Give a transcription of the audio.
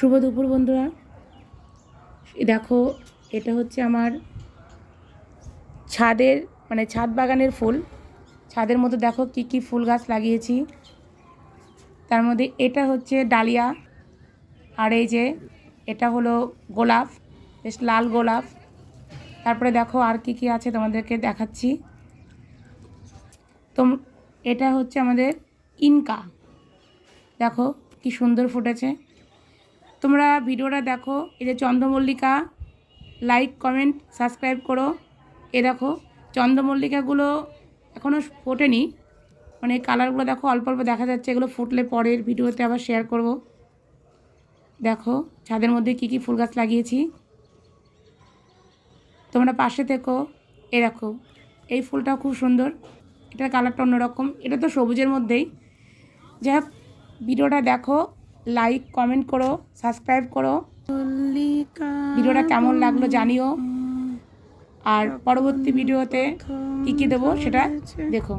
শুভ দুপুর বন্ধুরা। দেখো, এটা হচ্ছে আমার ছাদের ছাদ বাগানের ফুল। ছাদের মধ্যে দেখো কি কি ফুল গাছ লাগিয়েছি। তার মধ্যে এটা হচ্ছে ডালিয়া, আর এই যে এটা হলো গোলাপ, বেশ লাল গোলাপ। তারপরে দেখো আর কি কি আছে তোমাদেরকে দেখাচ্ছি। তো এটা হচ্ছে আমাদের ইনকা, দেখো কি সুন্দর ফুটেছে। তোমরা ভিডিওটা দেখো। এই যে চন্দ্রমল্লিকা, লাইক কমেন্ট সাবস্ক্রাইব করো। এ দেখো চন্দ্রমল্লিকাগুলো এখনও ফোটেনি, কালারগুলো দেখো অল্প অল্প দেখা যাচ্ছে। এগুলো ফুটলে পরের ভিডিওতে আবার শেয়ার করব। দেখো ছাদের মধ্যে কি কি ফুল গাছ লাগিয়েছি, তোমরা পাশে থেকো। এ দেখো এই ফুলটাও খুব সুন্দর, এটার কালারটা অন্যরকম, এটা তো সবুজের মধ্যেই। যাই হোক, ভিডিওটা দেখো, লাইক কমেন্ট করো, সাবস্ক্রাইব করো। ভিডিওটা কেমন লাগলো জানিও, আর পরবর্তী ভিডিওতে কী কী দেবো সেটা দেখো।